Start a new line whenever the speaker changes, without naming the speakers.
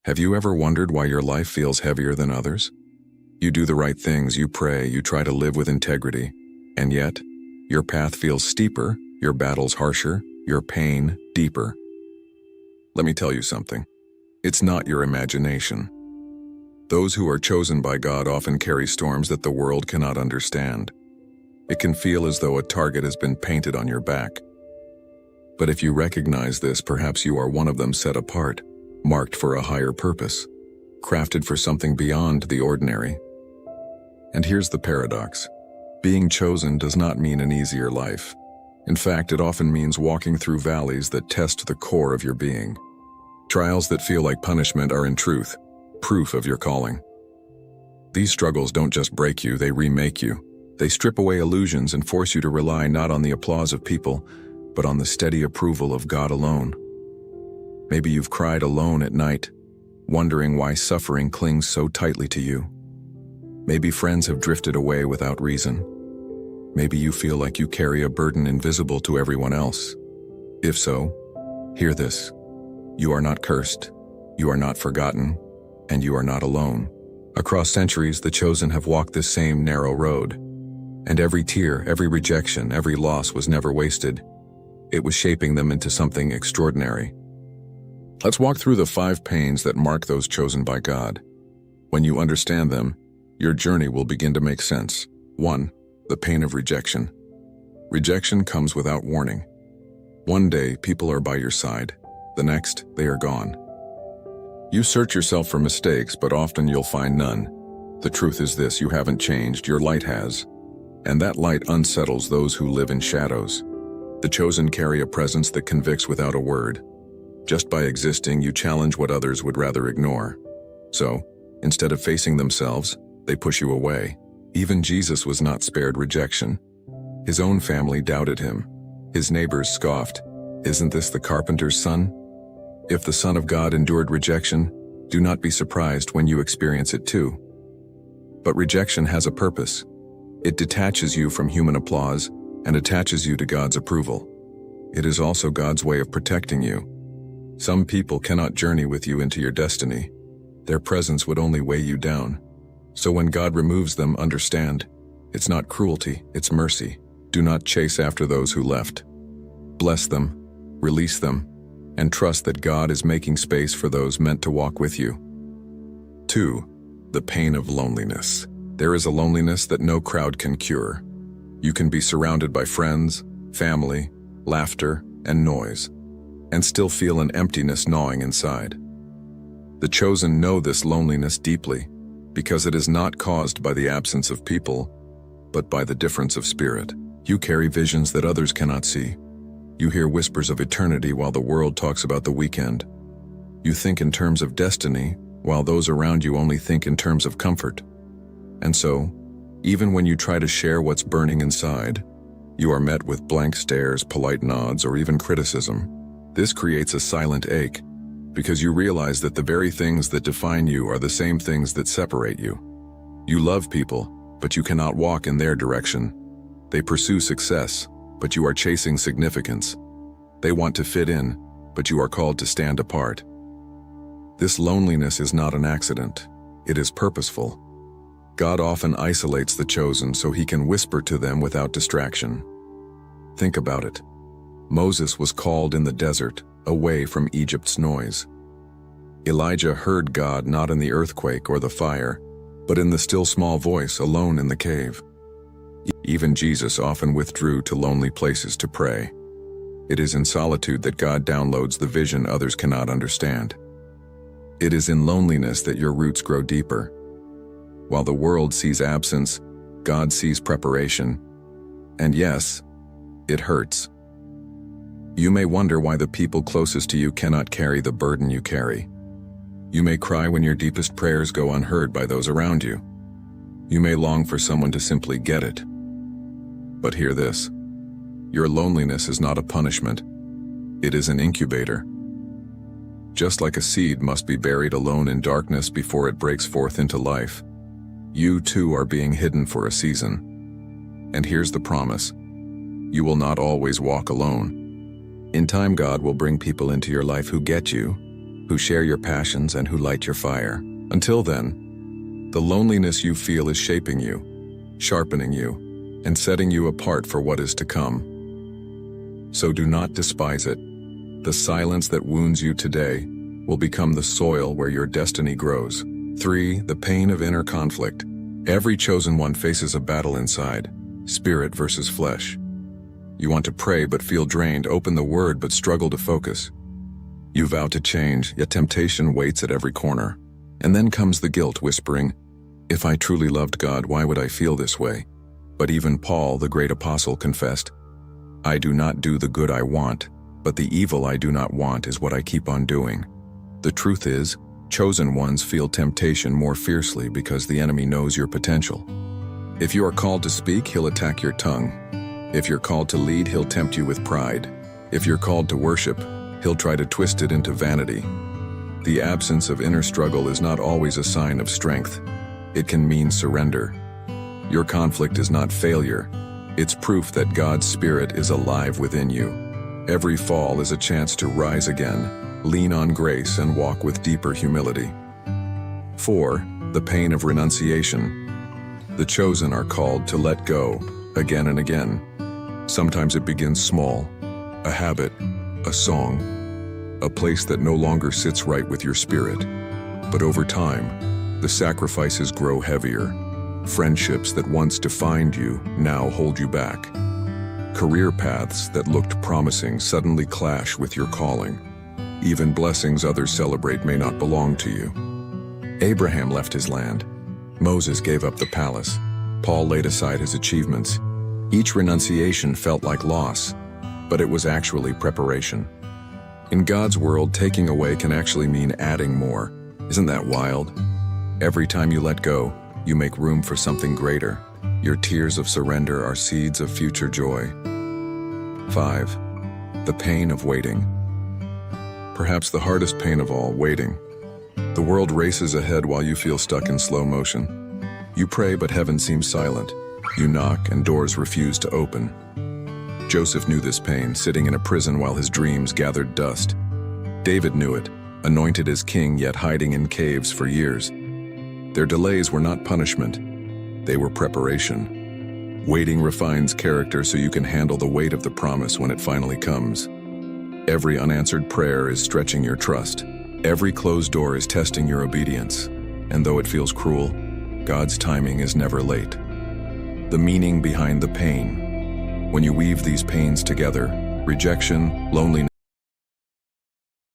Have you ever wondered why your life feels heavier than others? You do the right things, you pray, you try to live with integrity, and yet, your path feels steeper, your battles harsher, your pain deeper. Let me tell you something. It's not your imagination. Those who are chosen by God often carry storms that the world cannot understand. It can feel as though a target has been painted on your back. But if you recognize this, perhaps you are one of them, set apart, marked for a higher purpose, crafted for something beyond the ordinary. And here's the paradox. Being chosen does not mean an easier life. In fact, it often means walking through valleys that test the core of your being. Trials that feel like punishment are in truth proof of your calling. These struggles don't just break you, they remake you. They strip away illusions and force you to rely not on the applause of people, but on the steady approval of God alone. Maybe you've cried alone at night, wondering why suffering clings so tightly to you. Maybe friends have drifted away without reason. Maybe you feel like you carry a burden invisible to everyone else. If so, hear this. You are not cursed, you are not forgotten, and you are not alone. Across centuries, the chosen have walked this same narrow road. And every tear, every rejection, every loss was never wasted. It was shaping them into something extraordinary. Let's walk through the 5 pains that mark those chosen by God. When you understand them, your journey will begin to make sense. 1. The pain of rejection. Rejection comes without warning. One day, people are by your side. The next, they are gone. You search yourself for mistakes, but often you'll find none. The truth is this: you haven't changed, your light has. And that light unsettles those who live in shadows. The chosen carry a presence that convicts without a word. Just by existing, you challenge what others would rather ignore. So, instead of facing themselves, they push you away. Even Jesus was not spared rejection. His own family doubted him. His neighbors scoffed. Isn't this the carpenter's son? If the Son of God endured rejection, do not be surprised when you experience it too. But rejection has a purpose. It detaches you from human applause and attaches you to God's approval. It is also God's way of protecting you. Some people cannot journey with you into your destiny. Their presence would only weigh you down. So when God removes them, understand, it's not cruelty, it's mercy. Do not chase after those who left. Bless them, release them, and trust that God is making space for those meant to walk with you. 2. The pain of loneliness. There is a loneliness that no crowd can cure. You can be surrounded by friends, family, laughter, and noise, and still feel an emptiness gnawing inside. The chosen know this loneliness deeply, because it is not caused by the absence of people, but by the difference of spirit. You carry visions that others cannot see. You hear whispers of eternity while the world talks about the weekend. You think in terms of destiny, while those around you only think in terms of comfort. And so, even when you try to share what's burning inside, you are met with blank stares, polite nods, or even criticism. This creates a silent ache, because you realize that the very things that define you are the same things that separate you. You love people, but you cannot walk in their direction. They pursue success, but you are chasing significance. They want to fit in, but you are called to stand apart. This loneliness is not an accident. It is purposeful. God often isolates the chosen so he can whisper to them without distraction. Think about it. Moses was called in the desert, away from Egypt's noise. Elijah heard God not in the earthquake or the fire, but in the still small voice alone in the cave. Even Jesus often withdrew to lonely places to pray. It is in solitude that God downloads the vision others cannot understand. It is in loneliness that your roots grow deeper. While the world sees absence, God sees preparation. And yes, it hurts. You may wonder why the people closest to you cannot carry the burden you carry. You may cry when your deepest prayers go unheard by those around you. You may long for someone to simply get it. But hear this. Your loneliness is not a punishment. It is an incubator. Just like a seed must be buried alone in darkness before it breaks forth into life, you too are being hidden for a season. And here's the promise. You will not always walk alone. In time, God will bring people into your life who get you, who share your passions and who light your fire. Until then, the loneliness you feel is shaping you, sharpening you, and setting you apart for what is to come. So do not despise it. The silence that wounds you today will become the soil where your destiny grows. 3. The pain of inner conflict. Every chosen one faces a battle inside, spirit versus flesh. You want to pray but feel drained, open the word but struggle to focus. You vow to change, yet temptation waits at every corner. And then comes the guilt whispering, if I truly loved God, why would I feel this way? But even Paul, the great apostle, confessed, I do not do the good I want, but the evil I do not want is what I keep on doing. The truth is, chosen ones feel temptation more fiercely because the enemy knows your potential. If you are called to speak, he'll attack your tongue. If you're called to lead, he'll tempt you with pride. If you're called to worship, he'll try to twist it into vanity. The absence of inner struggle is not always a sign of strength. It can mean surrender. Your conflict is not failure. It's proof that God's Spirit is alive within you. Every fall is a chance to rise again, lean on grace, and walk with deeper humility. 4. The pain of renunciation. The chosen are called to let go, again and again. Sometimes it begins small, a habit, a song, a place that no longer sits right with your spirit. But over time, the sacrifices grow heavier. Friendships that once defined you now hold you back. Career paths that looked promising suddenly clash with your calling. Even blessings others celebrate may not belong to you. Abraham left his land. Moses gave up the palace. Paul laid aside his achievements. Each renunciation felt like loss, but it was actually preparation. In God's world, taking away can actually mean adding more. Isn't that wild? Every time you let go, you make room for something greater. Your tears of surrender are seeds of future joy. 5. The pain of waiting. Perhaps the hardest pain of all, waiting. The world races ahead while you feel stuck in slow motion. You pray, but heaven seems silent. You knock, and doors refuse to open. Joseph knew this pain, sitting in a prison while his dreams gathered dust. David knew it, anointed as king, yet hiding in caves for years. Their delays were not punishment. They were preparation. Waiting refines character so you can handle the weight of the promise when it finally comes. Every unanswered prayer is stretching your trust. Every closed door is testing your obedience. And though it feels cruel, God's timing is never late. The meaning behind the pain. When you weave these pains together, rejection, loneliness,